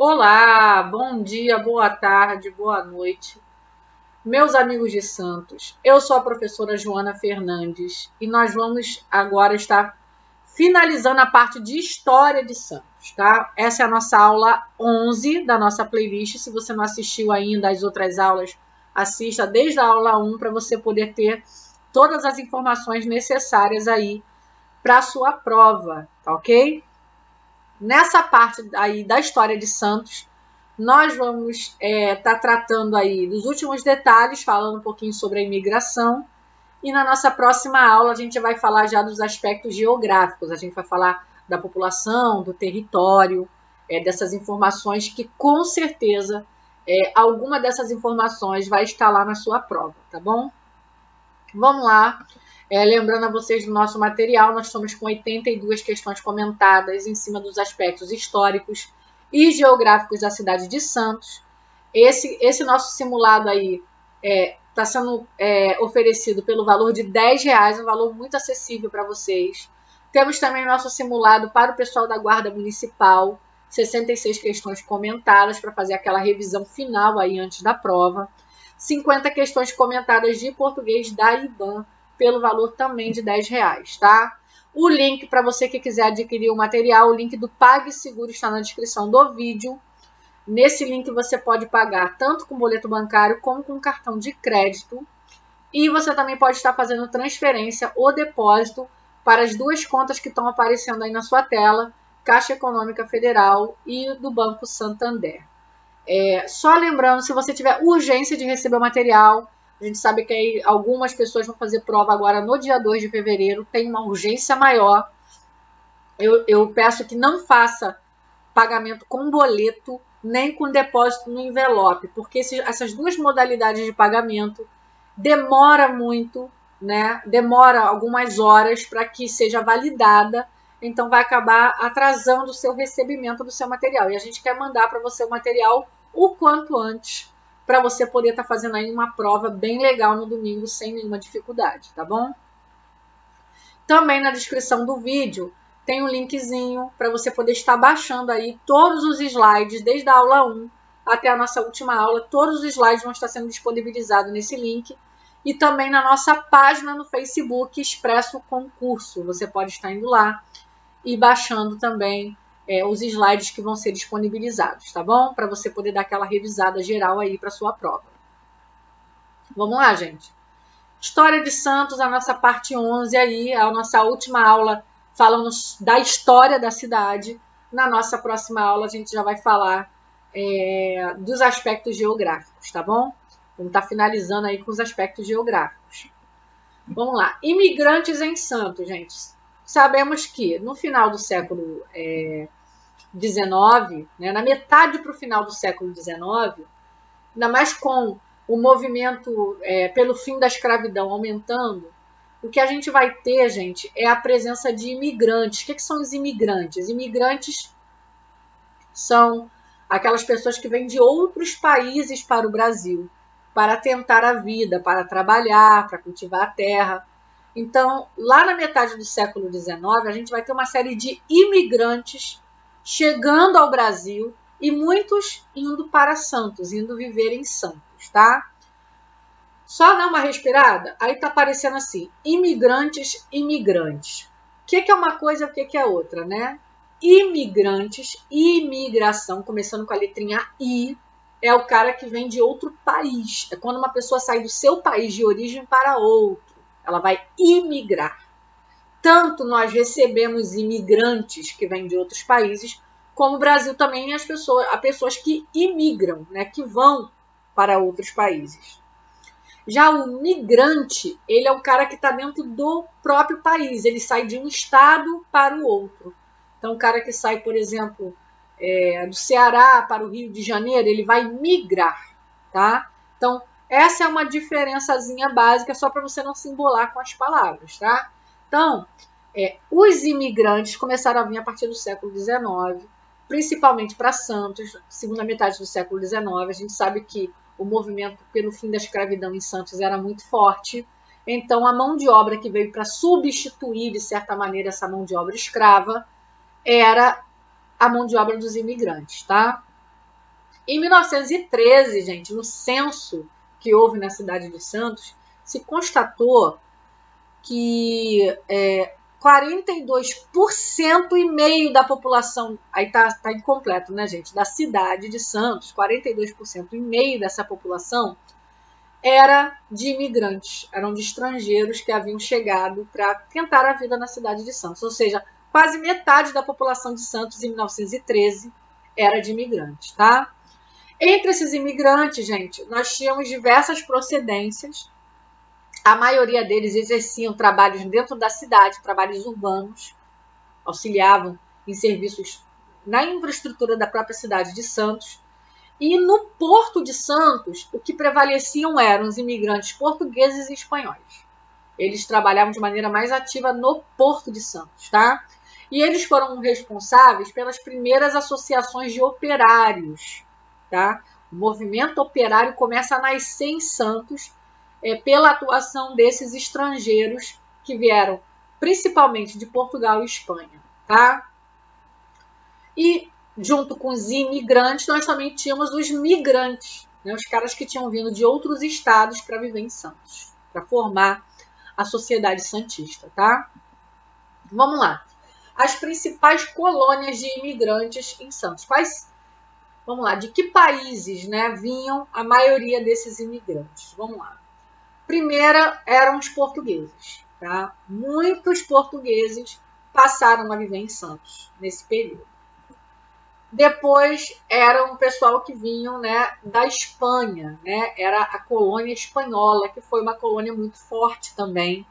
Olá, bom dia, boa tarde, boa noite, meus amigos de Santos. Eu sou a professora Joana Fernandes e nós vamos agora estar finalizando a parte de História de Santos, tá? Essa é a nossa aula 11 da nossa playlist. Se você não assistiu ainda às outras aulas, assista desde a aula 1 para você poder ter todas as informações necessárias aí para a sua prova, tá ok? Nessa parte aí da História de Santos, nós vamos estar tratando aí dos últimos detalhes, falando um pouquinho sobre a imigração. E na nossa próxima aula a gente vai falar já dos aspectos geográficos. A gente vai falar da população, do território, dessas informações que com certeza alguma dessas informações vai estar lá na sua prova, tá bom? Vamos lá. Lembrando a vocês do nosso material, nós estamos com 82 questões comentadas em cima dos aspectos históricos e geográficos da cidade de Santos. Esse nosso simulado aí está sendo oferecido pelo valor de R$10, um valor muito acessível para vocês. Temos também o nosso simulado para o pessoal da Guarda Municipal, 66 questões comentadas para fazer aquela revisão final aí antes da prova. 50 questões comentadas de português da IBAN, pelo valor também de R$10, tá? O link para você que quiser adquirir o material, o link do PagSeguro está na descrição do vídeo. Nesse link você pode pagar tanto com boleto bancário como com cartão de crédito. E você também pode estar fazendo transferência ou depósito para as duas contas que estão aparecendo aí na sua tela, Caixa Econômica Federal e do Banco Santander. Só lembrando, se você tiver urgência de receber o material, a gente sabe que aí algumas pessoas vão fazer prova agora no dia 2 de fevereiro, tem uma urgência maior. Eu peço que não faça pagamento com boleto, nem com depósito no envelope, porque essas duas modalidades de pagamento demora muito, né? Demora algumas horas para que seja validada, então vai acabar atrasando o seu recebimento do seu material. E a gente quer mandar para você o material o quanto antes, para você poder estar fazendo aí uma prova bem legal no domingo, sem nenhuma dificuldade, tá bom? Também na descrição do vídeo tem um linkzinho para você poder estar baixando aí todos os slides, desde a aula 1 até a nossa última aula. Todos os slides vão estar sendo disponibilizados nesse link. E também na nossa página no Facebook, Expresso Concurso. Você pode estar indo lá e baixando também os slides que vão ser disponibilizados, tá bom? Para você poder dar aquela revisada geral aí para sua prova. Vamos lá, gente. História de Santos, a nossa parte 11 aí, a nossa última aula falando da história da cidade. Na nossa próxima aula a gente já vai falar dos aspectos geográficos, tá bom? Vamos estar finalizando aí com os aspectos geográficos. Vamos lá. Imigrantes em Santos, gente. Sabemos que no final do século XIX, né, na metade para o final do século XIX, ainda mais com o movimento pelo fim da escravidão aumentando, o que a gente vai ter, gente, é a presença de imigrantes. O que são os imigrantes? Imigrantes são aquelas pessoas que vêm de outros países para o Brasil, para tentar a vida, para trabalhar, para cultivar a terra. Então, lá na metade do século XIX, a gente vai ter uma série de imigrantes chegando ao Brasil e muitos indo para Santos, indo viver em Santos, tá? Só dar uma respirada, aí tá aparecendo assim, imigrantes, imigrantes. O que é uma coisa e o que é outra, né? Imigrantes, imigração, começando com a letrinha I, é o cara que vem de outro país. É quando uma pessoa sai do seu país de origem para outro. Ela vai imigrar. Tanto nós recebemos imigrantes que vêm de outros países, como o Brasil também as pessoas que imigram, né, que vão para outros países. Já o migrante, ele é o cara que está dentro do próprio país. Ele sai de um estado para o outro. Então, o cara que sai, por exemplo, do Ceará para o Rio de Janeiro, ele vai migrar, tá? Então, essa é uma diferençazinha básica, só para você não se embolar com as palavras, tá? Então, os imigrantes começaram a vir a partir do século XIX, principalmente para Santos, segunda metade do século XIX. A gente sabe que o movimento pelo fim da escravidão em Santos era muito forte. Então, a mão de obra que veio para substituir, de certa maneira, essa mão de obra escrava, era a mão de obra dos imigrantes, tá? Em 1913, gente, no censo que houve na cidade de Santos, se constatou que 42,5% da população, aí tá incompleto, né, gente, da cidade de Santos, 42,5% dessa população era de imigrantes, eram de estrangeiros que haviam chegado para tentar a vida na cidade de Santos. Ou seja, quase metade da população de Santos em 1913 era de imigrantes, tá? Entre esses imigrantes, gente, nós tínhamos diversas procedências. A maioria deles exerciam trabalhos dentro da cidade, trabalhos urbanos, auxiliavam em serviços na infraestrutura da própria cidade de Santos. E no Porto de Santos, o que prevaleciam eram os imigrantes portugueses e espanhóis. Eles trabalhavam de maneira mais ativa no Porto de Santos, tá? E eles foram responsáveis pelas primeiras associações de operários, tá? O movimento operário começa a nascer em Santos pela atuação desses estrangeiros que vieram principalmente de Portugal e Espanha, tá? E junto com os imigrantes, nós também tínhamos os migrantes, né? Os caras que tinham vindo de outros estados para viver em Santos, para formar a sociedade santista, tá? Vamos lá. As principais colônias de imigrantes em Santos. Vamos lá, de que países, né, vinham a maioria desses imigrantes? Vamos lá. Primeira eram os portugueses, tá? Muitos portugueses passaram a viver em Santos nesse período. Depois era um pessoal que vinham, né, da Espanha, né? Era a colônia espanhola, que foi uma colônia muito forte também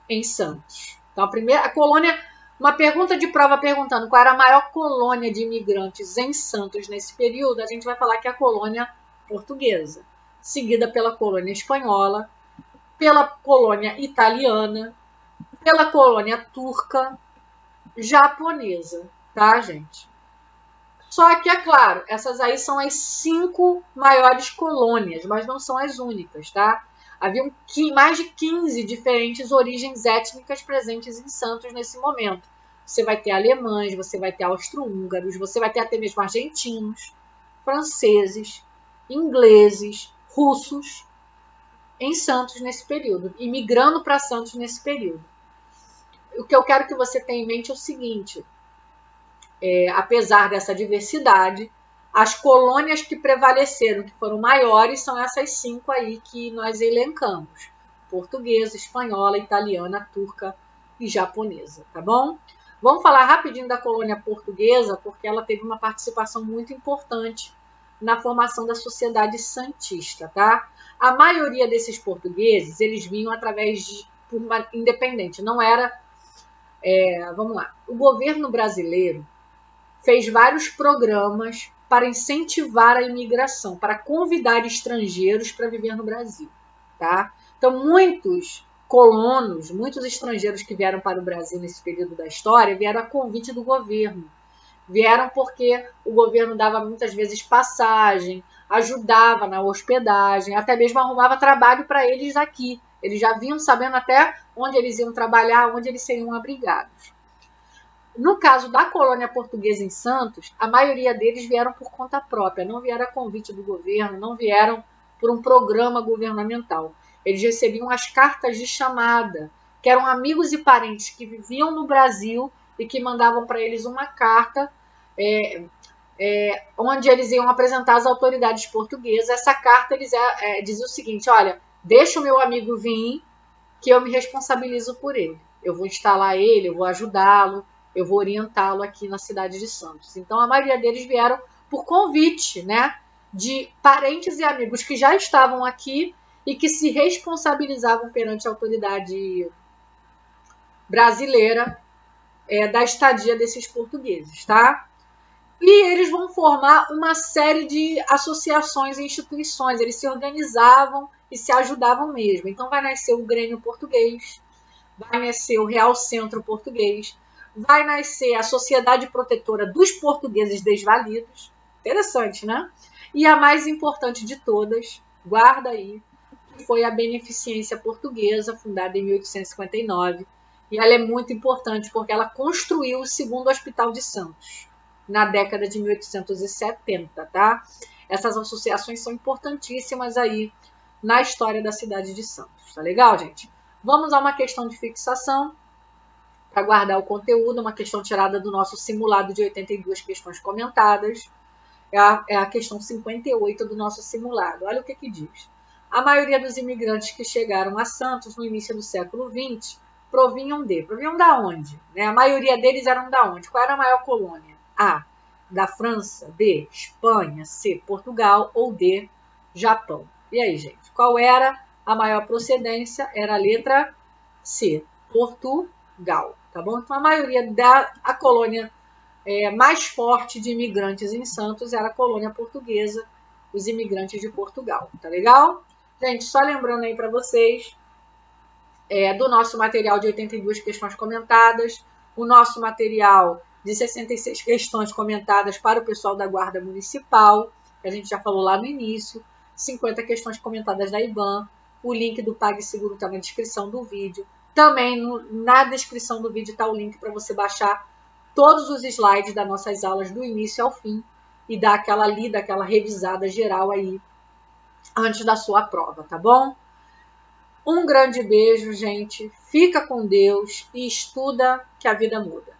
em Santos. Então, a colônia, uma pergunta de prova perguntando qual era a maior colônia de imigrantes em Santos nesse período, a gente vai falar que é a colônia portuguesa, seguida pela colônia espanhola, pela colônia italiana, pela colônia turca, japonesa, tá, gente? Só que, é claro, essas aí são as 5 maiores colônias, mas não são as únicas, tá? Haviam mais de 15 diferentes origens étnicas presentes em Santos nesse momento. Você vai ter alemães, você vai ter austro-húngaros, você vai ter até mesmo argentinos, franceses, ingleses, russos em Santos nesse período, imigrando para Santos nesse período. O que eu quero que você tenha em mente é o seguinte: apesar dessa diversidade, as colônias que prevaleceram, que foram maiores, são essas 5 aí que nós elencamos: portuguesa, espanhola, italiana, turca e japonesa, tá bom? Vamos falar rapidinho da colônia portuguesa, porque ela teve uma participação muito importante na formação da sociedade santista, tá? A maioria desses portugueses, eles vinham através por uma independente, não era... vamos lá, o governo brasileiro fez vários programas para incentivar a imigração, para convidar estrangeiros para viver no Brasil, tá? Então, muitos colonos, muitos estrangeiros que vieram para o Brasil nesse período da história, vieram a convite do governo. Vieram porque o governo dava muitas vezes passagem, ajudava na hospedagem, até mesmo arrumava trabalho para eles aqui. Eles já vinham sabendo até onde eles iam trabalhar, onde eles seriam abrigados. No caso da colônia portuguesa em Santos, a maioria deles vieram por conta própria, não vieram a convite do governo, não vieram por um programa governamental. Eles recebiam as cartas de chamada, que eram amigos e parentes que viviam no Brasil e que mandavam para eles uma carta onde eles iam apresentar às autoridades portuguesas. Essa carta eles dizia o seguinte: olha, deixa o meu amigo vir, que eu me responsabilizo por ele. Eu vou instalar ele, eu vou ajudá-lo, eu vou orientá-lo aqui na cidade de Santos. Então, a maioria deles vieram por convite, né, de parentes e amigos que já estavam aqui e que se responsabilizavam perante a autoridade brasileira da estadia desses portugueses, tá? E eles vão formar uma série de associações e instituições. Eles se organizavam e se ajudavam mesmo. Então, vai nascer o Grêmio Português, vai nascer o Real Centro Português, vai nascer a Sociedade Protetora dos Portugueses Desvalidos. Interessante, né? E a mais importante de todas, guarda aí, que foi a Beneficência Portuguesa, fundada em 1859. E ela é muito importante porque ela construiu o segundo Hospital de Santos, na década de 1870, tá? Essas associações são importantíssimas aí na história da cidade de Santos. Tá legal, gente? Vamos a uma questão de fixação para guardar o conteúdo, uma questão tirada do nosso simulado de 82 questões comentadas. É a questão 58 do nosso simulado. Olha o que diz. A maioria dos imigrantes que chegaram a Santos no início do século XX provinham da onde? Né? A maioria deles eram da onde? Qual era a maior colônia? A, da França. B, Espanha. C, Portugal. Ou D, Japão. E aí, gente? Qual era a maior procedência? Era a letra C, Portugal. Tá bom? Então, a maioria a colônia mais forte de imigrantes em Santos era a colônia portuguesa, os imigrantes de Portugal. Tá legal? Gente, só lembrando aí para vocês do nosso material de 82 questões comentadas, o nosso material de 66 questões comentadas para o pessoal da Guarda Municipal, que a gente já falou lá no início, 50 questões comentadas da IBAN, o link do PagSeguro está na descrição do vídeo. Também na descrição do vídeo está o link para você baixar todos os slides das nossas aulas do início ao fim e dar aquela lida, aquela revisada geral aí antes da sua prova, tá bom? Um grande beijo, gente. Fica com Deus e estuda que a vida muda.